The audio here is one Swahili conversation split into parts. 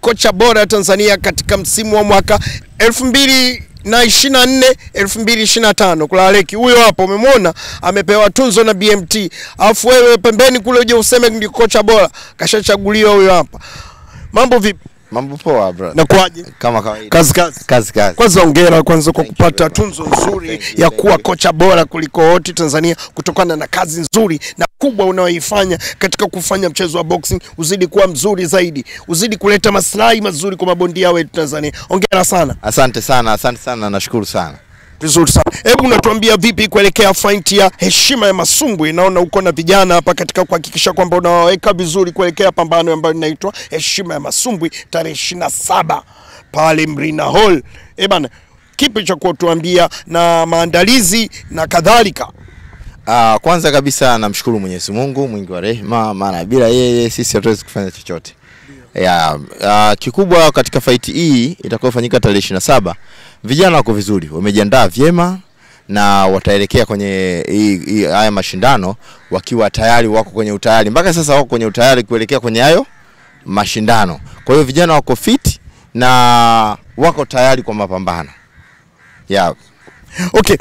Kocha bora Tanzania katika msimu wa mwaka 2024-2025 Kulaleki huyo hapo umemwona amepewa tunzo na BMT. Alafu wewe pembeni kule uje useme ndio kocha bora, kashachaguliwa huyo hapa. Mambo vipi? Mambo poa bro. Na kwaje? Kama kawaida. Kazi. Kwanza hongera kwanza kwa kupata tunzo nzuri ya kuwa kocha bora kuliko wote Tanzania kutokana na kazi nzuri na kubwa unayoifanya katika kufanya mchezo wa boxing uzidi kuwa mzuri zaidi, uzidi kuleta maslahi mazuri kwa mabondia wetu Tanzania. Hongera sana. Asante sana, nashukuru sana. Vizuri sana. Hebu unatuambia vipi kuelekea fight ya Heshima ya Masumbwi? Naona uko na vijana hapa katika kuhakikisha kwamba unawaweka vizuri kuelekea pambano ambayo inaitwa Heshima ya Masumbwi tarehe 27 pale Mrina Hall. Bana, kipi cha kutuambia na maandalizi na kadhalika? Kwanza kabisa namshukuru Mwenyezi Mungu mwingi wa rehema, maana bila yeye sisi hatuwezi kufanya chochote. Kikubwa katika fight hii itakayofanyika tarehe 27, vijana wako vizuri, wamejiandaa vyema na wataelekea kwenye haya mashindano wakiwa tayari, wako kwenye utayari. Mpaka sasa wako kwenye utayari kuelekea kwenye hayo mashindano. Kwa hiyo vijana wako fit na wako tayari kwa mapambano. Okay,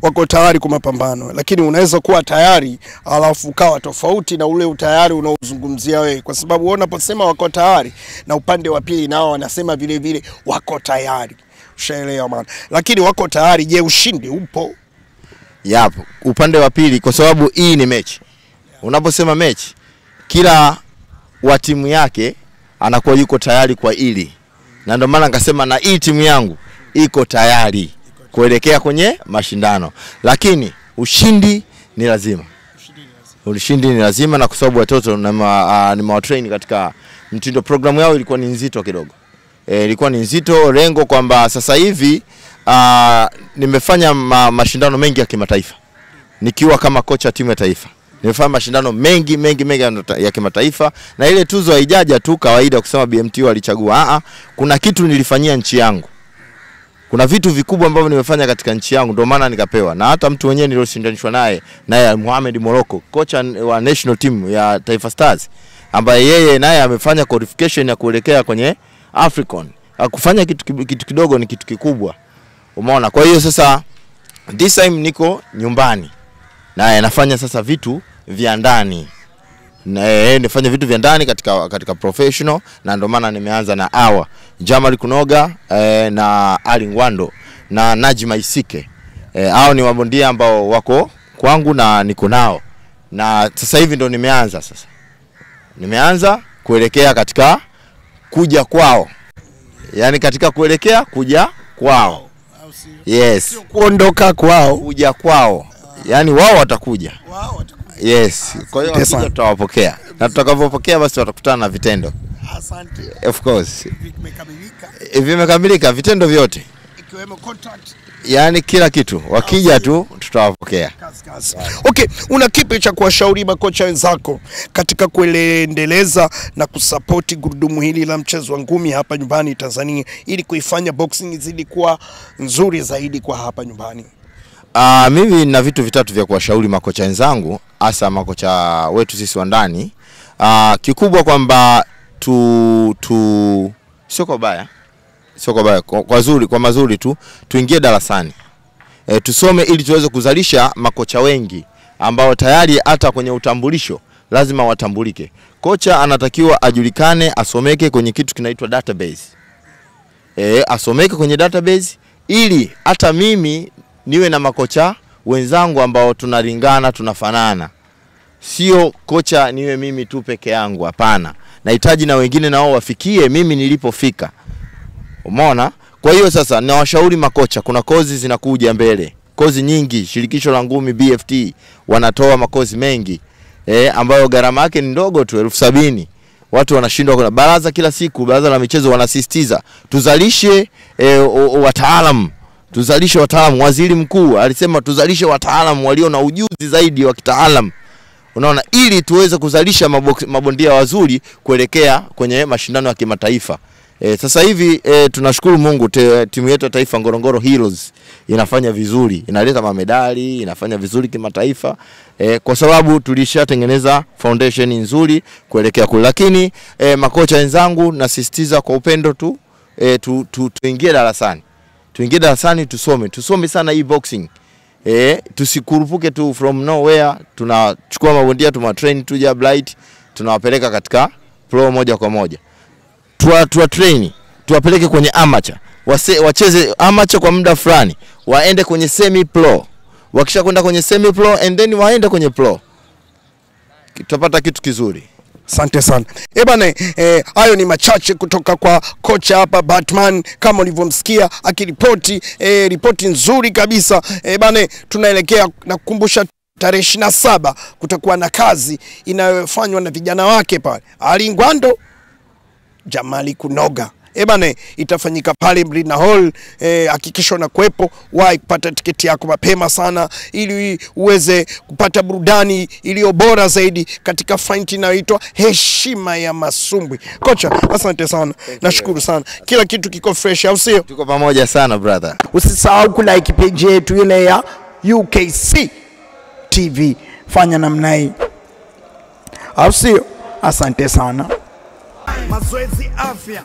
wako tayari kwa mapambano, lakini unaweza kuwa tayari alafu ukawa tofauti na ule utayari unaozungumzia wewe, kwa sababu unaposema wako tayari na upande wa pili nao wanasema vile vile wako tayari. Ushaelewa maana? Lakini wako tayari, je, ushindi upo? Upande wa pili, kwa sababu hii ni mechi. Unaposema mechi, kila wa timu yake anakuwa yuko tayari kwa ili. Na ndio maana nikasema na hii timu yangu iko tayari kuelekea kwenye mashindano. Lakini ushindi ni lazima. Ushindi ni lazima, na kwa sababu watoto nimewatrain katika mtindo, programu yao ilikuwa ni nzito kidogo. Ilikuwa ni nzito, lengo kwamba sasa hivi nimefanya mashindano mengi ya kimataifa. Nikiwa kama kocha timu ya taifa, nimefanya mashindano mengi ya kimataifa, na ile tuzo haijaja tu kawaida kusema BMT walichagua. Kuna kitu nilifanyia nchi yangu. Kuna vitu vikubwa ambavyo nimefanya katika nchi yangu, ndio maana nikapewa. Na hata mtu mwenyewe niloshindanishwa naye Mohamed Morocco, kocha wa national team ya Taifa Stars, ambaye yeye naye amefanya qualification ya kuelekea kwenye African. Kufanya kitu kidogo ni kitu kikubwa. Umeona? Kwa hiyo sasa this time niko nyumbani na nafanya sasa vitu vya ndani. Nifanya vitu vya ndani katika professional, na ndio maana nimeanza na Jamal Kunoga na Ali Ngwando na Najima Isike. Hao ni wabondia ambao wako kwangu na niko nao. Na sasa hivi ndo nimeanza kuelekea katika kuja kwao. Yaani katika kuelekea kuja kwao. Yes, kuondoka kwao, kuja kwao. Yaani wao watakuja. Yes, kwa hiyo wakija tutawapokea. Na tutakapopokea basi watakutana na vitendo. Asante. Of course. Vimekamilika vitendo vyote. Ikiwemo contract. Yaani kila kitu. Wakija tu tutawapokea. Okay, una kipi cha kuwashauri makocha wenzako katika kuendeleza na kusupport gurudumu hili la mchezo wa ngumi hapa nyumbani Tanzania ili kuifanya boxing izidi kuwa nzuri zaidi kwa hapa nyumbani? Mimi nina vitu vitatu vya kuwashauri makocha wenzangu, hasa makocha wetu sisi wa ndani. Kikubwa kwamba sio kwa baya, kwa mazuri tu, tuingie darasani. Tusome ili tuweze kuzalisha makocha wengi ambao tayari hata kwenye utambulisho lazima watambulike. Kocha anatakiwa ajulikane, asomeke kwenye kitu kinaitwa database. Asomeke kwenye database ili hata mimi niwe na makocha wenzangu ambao tunalingana, tunafanana. Sio kocha niwe mimi tu peke yangu, hapana. Nahitaji na wengine nao wafikie mimi nilipofika. Umeona? Kwa hiyo sasa nawashauri makocha, kuna kozi zinakuja mbele. Kozi nyingi, shirikisho la ngumi BFT wanatoa makozi mengi. Ambayo gharama yake ni ndogo tu 70,000. Watu wanashindwa. Kuna baraza kila siku, baraza la michezo wanasisitiza tuzalishe wataalamu. Tuzalishe wataalamu. Waziri mkuu alisema tuzalishe wataalamu walio na ujuzi zaidi wa kitaalamu. Unaona, ili tuweze kuzalisha mabondia wazuri kuelekea kwenye mashindano ya kimataifa. Sasa hivi tunashukuru Mungu timu yetu ya taifa Ngorongoro Heroes inafanya vizuri, inaleta mamedali, inafanya vizuri kimataifa, kwa sababu tulishatengeneza foundation nzuri kuelekea kule. Lakini makocha wenzangu nasisitiza kwa upendo tu, tuingie darasani. Tuingie darasani tusome sana hii boxing. Tusikurupuke tu from nowhere, tunachukua mabondia tumatrain tu Jab Light, tunawapeleka katika pro moja kwa moja. Train, tuwapeleke kwenye amateur. Wacheze amateur kwa muda fulani, waende kwenye semi pro. Wakisha kwenda kwenye semi pro and then waende kwenye pro. Tutapata kitu kizuri. Asante sana. Bana, hayo ni machache kutoka kwa kocha hapa Batman, kama ulivyomsikia akiripoti ripoti nzuri kabisa. Bana, tunaelekea na kukumbusha tarehe 27 kutakuwa na kazi inayofanywa na vijana wake pale Ali Ngwando, Jamali Kunoga. Bana, itafanyika pale Mrina Hall. Hakikisha na kuepo, wahi kupata tiketi yako mapema sana ili uweze kupata burudani iliyo bora zaidi katika fight inayoitwa Heshima ya Masumbwi. Kocha, asante sana. Nashukuru sana. Kila kitu kiko fresh, au sio? Tuko pamoja sana brother. Usisahau kulike page yetu ile ya UKC TV. Fanya namna hii, au sio? Asante sana. Mazoezi afya.